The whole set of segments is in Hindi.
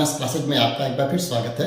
मैथ्स क्लासेज में आपका एक बार फिर स्वागत है।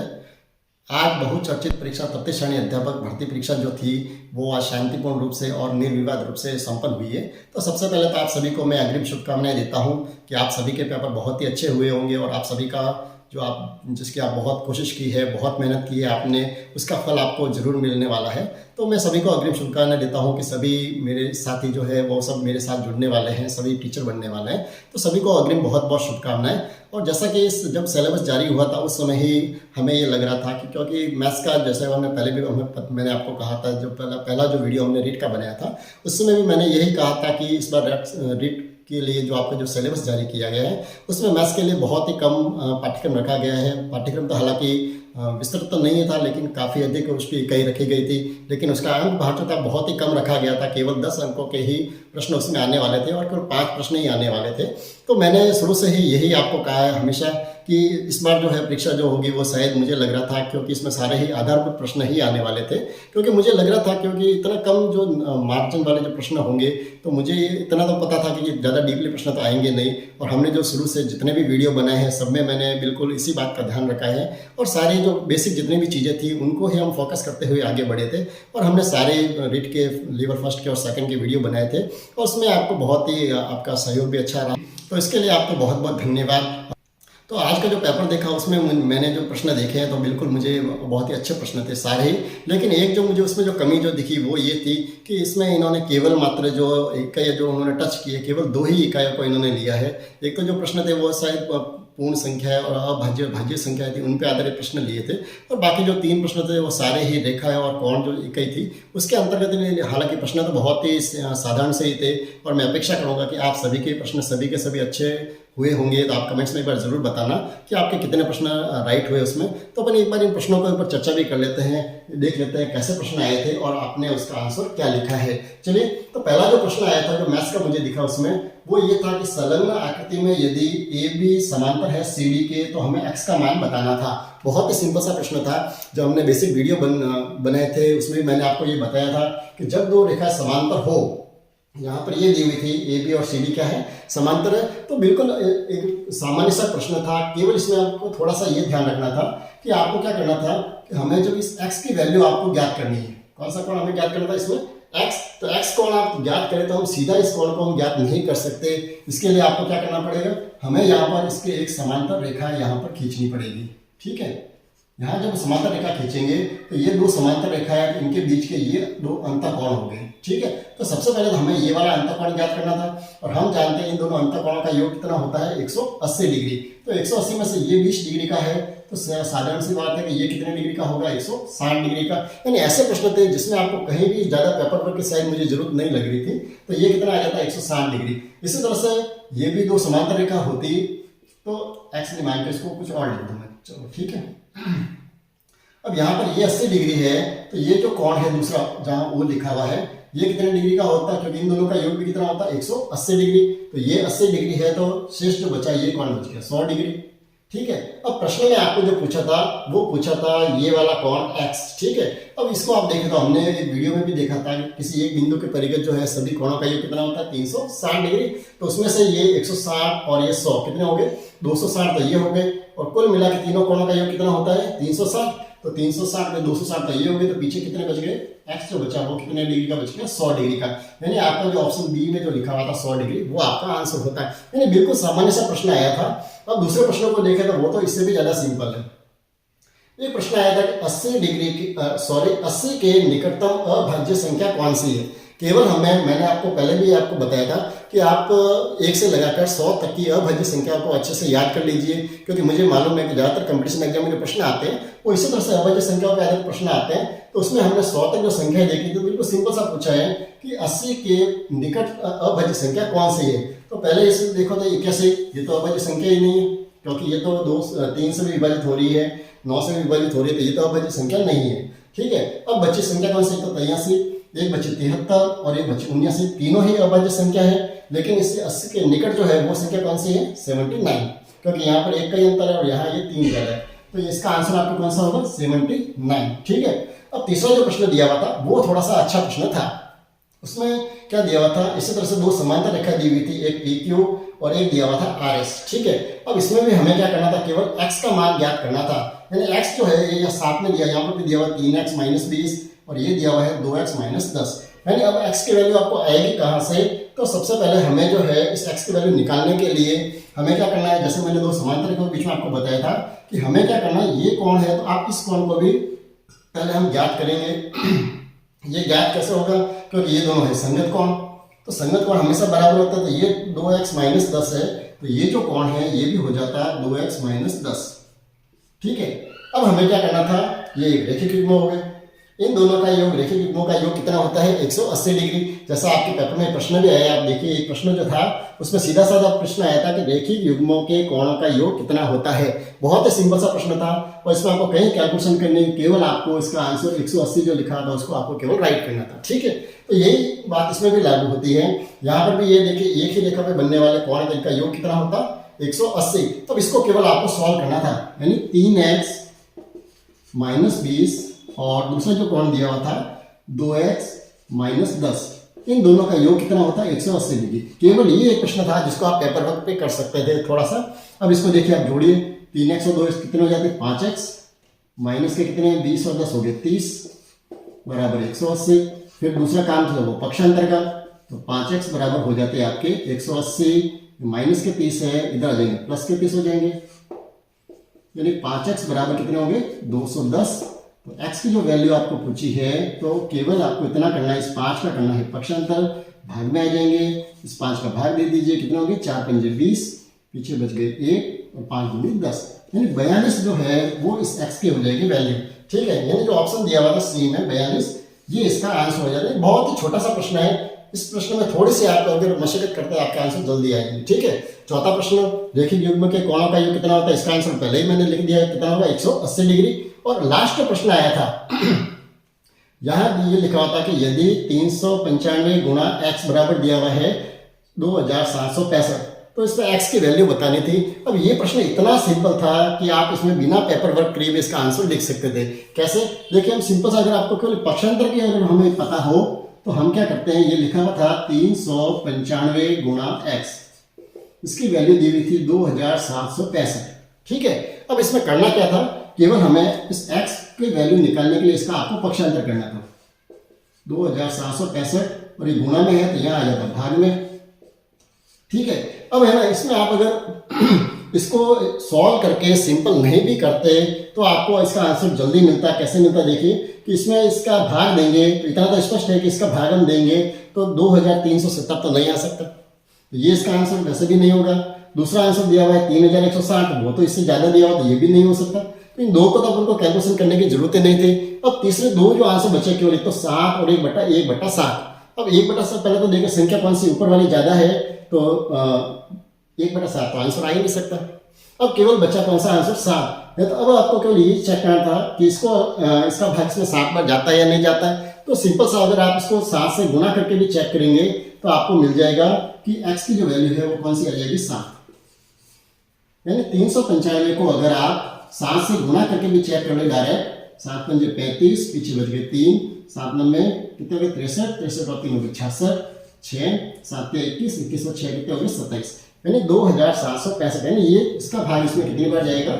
आज बहुचर्चित परीक्षा तृतीय श्रेणी अध्यापक भर्ती परीक्षा जो थी वो आज शांतिपूर्ण रूप से और निर्विवाद रूप से संपन्न हुई है। तो सबसे पहले तो आप सभी को मैं अग्रिम शुभकामनाएं देता हूं कि आप सभी के पेपर बहुत ही अच्छे हुए होंगे और आप सभी का जिसकी आप बहुत कोशिश की है, बहुत मेहनत की है आपने, उसका फल आपको जरूर मिलने वाला है। तो मैं सभी को अग्रिम शुभकामनाएं देता हूं कि सभी मेरे साथी जो है वो सब मेरे साथ जुड़ने वाले हैं, सभी टीचर बनने वाले हैं। तो सभी को अग्रिम बहुत बहुत शुभकामनाएं। और जैसा कि जब सिलेबस जारी हुआ था उस समय ही हमें ये लग रहा था कि क्योंकि मैथ्स का जैसे हमने पहले भी मैंने आपको कहा था, जो पहला जो वीडियो हमने रीट का बनाया था उस समय भी मैंने यही कहा था कि इस बार रीट के लिए जो आपका जो सिलेबस जारी किया गया है उसमें मैथ्स के लिए बहुत ही कम पाठ्यक्रम रखा गया है। पाठ्यक्रम तो हालांकि विस्तृत तो नहीं था लेकिन काफ़ी अधिक उसकी इकाई रखी गई थी, लेकिन उसका अंक भार था बहुत ही कम रखा गया था। केवल 10 अंकों के ही प्रश्न उसमें आने वाले थे और केवल 5 प्रश्न ही आने वाले थे। तो मैंने शुरू से ही यही आपको कहा है हमेशा कि इस बार जो है परीक्षा जो होगी वो शायद मुझे लग रहा था क्योंकि इसमें सारे ही आधारभूत प्रश्न ही आने वाले थे, क्योंकि मुझे लग रहा था क्योंकि इतना कम जो मार्जिन वाले जो प्रश्न होंगे तो मुझे इतना तो पता था कि ज़्यादा डीपली प्रश्न तो आएंगे नहीं। और हमने जो शुरू से जितने भी वीडियो बनाए हैं सब में मैंने बिल्कुल इसी बात का ध्यान रखा है और सारी जो बेसिक जितनी भी चीज़ें थी उनको ही हम फोकस करते हुए आगे बढ़े थे और हमने सारे रीट के लेवल फर्स्ट के और सेकंड के वीडियो बनाए थे और उसमें आपको बहुत ही आपका सहयोग भी अच्छा रहा, तो इसके लिए आपको बहुत बहुत धन्यवाद। तो आज का जो पेपर देखा उसमें मैंने जो प्रश्न देखे हैं तो बिल्कुल मुझे बहुत ही अच्छे प्रश्न थे सारे ही, लेकिन एक जो मुझे उसमें जो कमी जो दिखी वो ये थी कि इसमें इन्होंने केवल मात्र जो इकाई जो उन्होंने टच किए केवल 2 ही इकाइयों को इन्होंने लिया है। एक तो जो प्रश्न थे वो शायद पूर्ण संख्या और भाज्य संख्या थी उन पे आधारित प्रश्न लिए थे और बाकी जो 3 प्रश्न थे वो सारे ही रेखा और कोण जो इकाई थी उसके अंतर्गत। हालांकि प्रश्न तो बहुत ही साधारण से ही थे और मैं अपेक्षा करूंगा कि आप सभी के प्रश्न सभी के सभी अच्छे हुए होंगे। तो आप कमेंट्स में एक बार जरूर बताना कि आपके कितने प्रश्न राइट हुए उसमें। तो अपन एक बार इन प्रश्नों के ऊपर चर्चा भी कर लेते हैं, देख लेते हैं कैसे प्रश्न आए थे और आपने उसका आंसर क्या लिखा है। चलिए, तो पहला जो प्रश्न आया था जो मैथ्स का मुझे दिखा उसमें वो ये था कि संलग्न आकृति में यदि ए बी समांतर है सी डी के तो हमें एक्स का मान बताना था। बहुत ही सिंपल सा प्रश्न था। जो हमने बेसिक वीडियो बनाए थे उसमें भी मैंने आपको ये बताया था कि जब 2 रेखा समांतर हो, यहाँ पर ये दी हुई थी ए बी और सी डी क्या है, समांतर है, तो बिल्कुल एक सामान्य सा प्रश्न था। केवल इसमें आपको थोड़ा सा ये ध्यान रखना था कि आपको क्या करना था कि हमें जब इस x की वैल्यू आपको ज्ञात करनी है, कौन सा कोण हमें ज्ञात करना था इसमें x, तो x कोण आप ज्ञात करें तो हम सीधा इस कोण को हम ज्ञात नहीं कर सकते। इसके लिए आपको क्या करना पड़ेगा, हमें यहाँ पर इसके एक समांतर रेखा यहाँ पर खींचनी पड़ेगी। ठीक है, यहाँ जब समांतर रेखा खींचेंगे तो ये 2 समांतर रेखा है, इनके बीच के ये 2 अंतःकोण हो गए। ठीक है, तो सबसे पहले तो हमें ये वाला अंतःकोण ज्ञात करना था और हम जानते हैं इन दोनों अंतःकोणों का योग कितना होता है 180 डिग्री। तो 180 में से ये 20 डिग्री का है तो साधारण सी बात है कि ये कितने डिग्री का होगा 160 डिग्री का। यानी ऐसे प्रश्न थे जिसमें आपको कहीं भी ज्यादा पेपर वर्क की शायद मुझे जरूरत नहीं लग रही थी, तो ये कितना आ जाता है 160 डिग्री। इसी तरह से ये भी 2 समांतर रेखा होती तो एक्स नहीं मान के इसको कुछ और लिख दूं मैं। चलो ठीक है, अब यहाँ पर ये 80 डिग्री है तो ये जो कोण है दूसरा जहां वो लिखा हुआ है ये कितने डिग्री का होता है, क्योंकि इन दोनों का योग भी कितना होता है 180 डिग्री। तो ये 80 डिग्री है तो शेष जो बचा ये कोण बच गया 100 डिग्री। ठीक है, अब प्रश्न में आपको जो पूछा था वो पूछा था ये वाला कोण x। ठीक है, अब इसको आप देखें तो हमने एक वीडियो में भी देखा था कि किसी एक बिंदु के परिगत जो है सभी कोणों का योग कितना होता है 360 डिग्री। तो उसमें से ये 160 और ये 100 कितने हो गए 260, तो ये हो गए और कुल मिला के तीनों कोणों का योग कितना होता है 360। तो 360 में 260 तो ये हो गए, तो पीछे कितने बच गए x जो बचा वो कितने डिग्री का बच गया 100 डिग्री का। यानी आपका जो ऑप्शन बी में जो लिखा हुआ था 100 डिग्री वो आपका आंसर होता है। यानी बिल्कुल सामान्य सा प्रश्न आया था। अब दूसरे प्रश्नों को देखें तो वो तो इससे भी ज्यादा सिंपल है। एक प्रश्न आया था कि 80 के निकटतम अभाज्य संख्या कौन सी है। केवल मैंने आपको पहले भी आपको बताया था कि आप 1 से लगाकर 100 तक की अभाज्य संख्या को अच्छे से याद कर लीजिए, क्योंकि मुझे मालूम है कि ज्यादातर कंपटीशन एग्जाम में जो प्रश्न आते हैं वो इसी तरह से अभाज्य संख्याओं के आधारित प्रश्न आते हैं। तो उसमें हमने 100 तक जो संख्या देखी तो बिल्कुल सिंपल सा पूछा है कि 80 के निकट अभाज्य संख्या कौन सी है। तो पहले इसे देखो तो 81, ये तो अभाज्य संख्या ही नहीं है क्योंकि ये तो 3 से भी विभाजित हो रही है, 9 से भी विभाजित हो रही है, तो ये तो अभाज्य संख्या नहीं है। ठीक है, अब बची संख्या कौन सी, तो 83, एक बची 73 और एक बची 79, तीनों ही अभाज्य संख्या है। लेकिन इससे 80 के निकट जो है वो संख्या कौन सी है 79, क्योंकि यहाँ पर 1 का ही अंतर है और यहाँ ये 3 ज्यादा है, तो इसका आंसर आपको कौन सा होगा 79। ठीक है, अब तीसरा जो प्रश्न दिया हुआ था वो थोड़ा सा अच्छा प्रश्न था। उसमें क्या दिया हुआ था, इसी तरह से दो समांतर रेखा दी हुई थी, एक पी क्यू और एक दिया हुआ था आर एस। ठीक है, अब इसमें भी हमें क्या करना था, केवल एक्स का मान ज्ञात करना था। यानी एक्स जो है ये साथ में दिया, यहाँ पर भी दिया हुआ 3x माइनस 20 और ये दिया हुआ है 2x माइनस 10। यानी अब x की वैल्यू आपको आएगी कहाँ से, तो सबसे पहले हमें जो है इस x की वैल्यू निकालने के लिए हमें क्या करना है, जैसे मैंने दो समांतर रेखाओं के बीच में आपको बताया था कि हमें क्या करना है, ये कोण है तो आप इस कोण को भी पहले हम ज्ञात करेंगे। ये ज्ञात कैसे होगा, क्योंकि ये दोनों है संगत कोण, तो संगत कोण हमेशा बराबर होता है। तो ये 2x माइनस 10 है, तो ये जो कोण है ये भी हो जाता है 2x माइनस 10। ठीक है, अब हमें क्या करना था, ये एक रैखिक युग्म हो गए, इन दोनों का योग, रैखिक युग्मों का योग कितना होता है 180 डिग्री। जैसा आपके पेपर में प्रश्न भी आया, आप देखिए एक प्रश्न जो था उसमें सीधा साधा प्रश्न आया था कि रैखिक युग्मों के कोणों का योग कितना होता है। बहुत ही सिंपल सा प्रश्न था और इसमें आपको कहीं कैलकुलेशन करनी, केवल आपको इसका आंसर 180 जो लिखा था उसको आपको केवल राइट करना था। ठीक है, तो यही बात इसमें भी लागू होती है। यहाँ पर भी ये देखिए एक ही रेखा पे बनने वाले कोण का योग कितना होता 180। तो इसको केवल आपको सॉल्व करना था, यानी 3x माइनस 20 और दूसरा जो कोण दिया हुआ था 2x माइनस 10, इन दोनों का योग कितना होता है 180 डिग्री। केवल ये एक प्रश्न था जिसको आप पेपर वर्क पे कर सकते थे थोड़ा सा। अब इसको देखिए आप जोड़िए, 3x और 2x कितने हो जाते हैं 5x, माइनस के कितने 20 और 10 हो गए 30 बराबर 180। फिर दूसरा काम था वो पक्षांतर का, तो 5x बराबर हो जाते हैं आपके 180, माइनस के 30 है इधर आ जाएंगे प्लस के 30 हो जाएंगे, यानी 5x बराबर कितने होंगे 210। तो x की जो वैल्यू आपको पूछी है तो केवल आपको इतना करना है, इस 5 का करना है पक्षांतर, भाग में आ जाएंगे, इस 5 का भाग दे दीजिए, कितने होंगे 4 पंजे 20, पीछे बच गए 1 और 5 दूनी 10, यानी 42 जो है वो इस x की हो जाएगी वैल्यू। ठीक है, यानी जो ऑप्शन दिया हुआ था सी में 42, ये इसका आंसर हो जाता है। बहुत ही छोटा सा प्रश्न है, इस प्रश्न में थोड़ी सी आप अगर मशक्कत करते हैं आपका आंसर जल्दी आएगी। ठीक है, चौथा प्रश्न, रैखिक युग्म के कोणों का योग कितना होता है, इसका आंसर पहले ही मैंने लिख दिया है, कितना होगा 180 डिग्री। और लास्ट प्रश्न आया था यहाँ ये लिखा हुआ था कि यदि 395 गुणा x बराबर दिया हुआ है 2765, तो इसमें x की वैल्यू बतानी थी। अब ये प्रश्न इतना सिंपल था कि आप इसमें बिना पेपर वर्क किए इसका आंसर लिख सकते थे। कैसे, देखिए हम सिंपल सा, अगर आपको केवल पक्षांतर की अगर हमें पता हो तो हम क्या करते हैं, ये लिखा हुआ था 395 गुणा x, इसकी वैल्यू दी हुई थी 2765। ठीक है, अब इसमें करना क्या था, केवल हमें इस x की वैल्यू निकालने के लिए इसका आपको पक्षांतर करना था 2765 और ये गुणा में है तो यहाँ आ जाता भाग में। ठीक है, अब है ना, इसमें आप अगर इसको सॉल्व करके सिंपल नहीं भी करते तो आपको इसका आंसर जल्दी मिलता है। कैसे मिलता है, देखिए कि इसमें इसका भाग देंगे तो इतना तो स्पष्ट है कि इसका भाग हम देंगे तो 2370 तो नहीं आ सकता, तो ये इसका आंसर वैसे भी नहीं होगा। दूसरा आंसर दिया हुआ है 3160, वो तो इससे ज्यादा दिया हुआ तो ये भी नहीं हो सकता। तो इन दो को तो अपन को कैलकुलेशन करने की जरूरत नहीं थी। अब तीसरे दो जो आंसर बचे केवल एक तो 7 और 1/7। अब 1/7 पहले तो देखिए संख्या कौन सी ऊपर वाली ज्यादा है, तो 1/7 तो आंसर आ ही नहीं सकता। अब केवल बचा कौन सा आंसर 7 है, तो अब आपको केवल ये चेक करना था कि इसको इसका भाग इसमें 7 बार जाता है या नहीं जाता है। तो सिंपल सा अगर आप इसको 7 से गुणा करके भी चेक करेंगे तो आपको मिल जाएगा कि x की जो वैल्यू है वो कौन सी आ जाएगी 7। यानी 395 को अगर आप 7 से गुणा करके भी चेक कर ले डायरेक्ट, 7 पंजे 35, पीछे बच गए 3, 7 नंबे कितने हो गए 63, 63 और 3 हो गए 66, 6 7 21, 21 और 6 कितने हो गए 27, यानी 2765। यानी ये इसका भाग इसमें कितनी बार जाएगा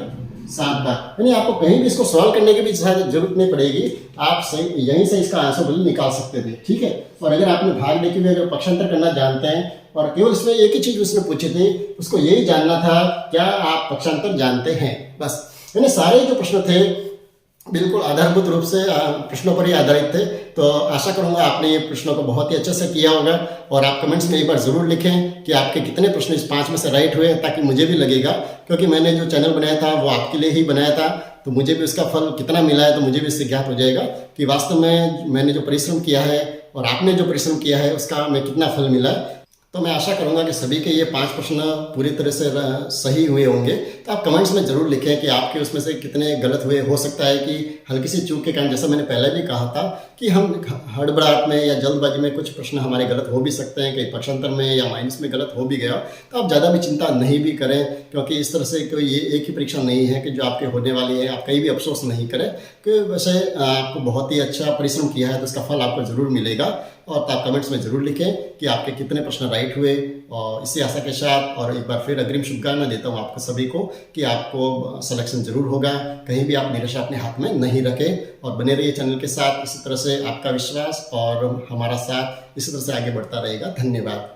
7 बार। यानी आपको कहीं भी इसको सॉल्व करने की भी जरूरत नहीं पड़ेगी, आप सही यहीं से इसका आंसर बिल्कुल निकाल सकते थे। ठीक है, और अगर आपने भाग लेके भी अगर पक्षांतर करना जानते हैं और केवल इसमें एक ही चीज उसने पूछी थी, उसको यही जानना था क्या आप पक्षांतर जानते हैं, बस। यानी सारे जो प्रश्न थे बिल्कुल आधारभूत रूप से प्रश्नों पर ही आधारित थे। तो आशा करूंगा आपने ये प्रश्नों को बहुत ही अच्छे से किया होगा और आप कमेंट्स में एक बार जरूर लिखें कि आपके कितने प्रश्न इस 5 में से राइट हुए, ताकि मुझे भी लगेगा, क्योंकि मैंने जो चैनल बनाया था वो आपके लिए ही बनाया था, तो मुझे भी उसका फल कितना मिला है तो मुझे भी इससे ज्ञात हो जाएगा कि वास्तव में मैंने जो परिश्रम किया है और आपने जो परिश्रम किया है उसका हमें कितना फल मिला है। तो मैं आशा करूंगा कि सभी के ये 5 प्रश्न पूरी तरह से सही हुए होंगे। तो आप कमेंट्स में ज़रूर लिखें कि आपके उसमें से कितने गलत हुए। हो सकता है कि हल्की सी चूक के कारण, जैसा मैंने पहले भी कहा था, कि हम हड़बड़ाहट में या जल्दबाजी में कुछ प्रश्न हमारे गलत हो भी सकते हैं, कहीं पक्षांतर में या माइनस में गलत हो भी गया। तो आप ज़्यादा भी चिंता नहीं भी करें, क्योंकि इस तरह से कोई ये एक ही परीक्षा नहीं है कि जो आपके होने वाली है। आप कहीं भी अफसोस नहीं करें, कि वैसे आपको बहुत ही अच्छा परिश्रम किया है तो उसका फल आपको ज़रूर मिलेगा। और आप कमेंट्स में ज़रूर लिखें कि आपके कितने प्रश्न राइट हुए। और इसी आशा के साथ और एक बार फिर अग्रिम शुभकामनाएं देता हूँ आपको सभी को कि आपको सिलेक्शन ज़रूर होगा। कहीं भी आप निराशा अपने हाथ में नहीं रखें और बने रहिए चैनल के साथ। इसी तरह से आपका विश्वास और हमारा साथ इसी तरह से आगे बढ़ता रहेगा। धन्यवाद।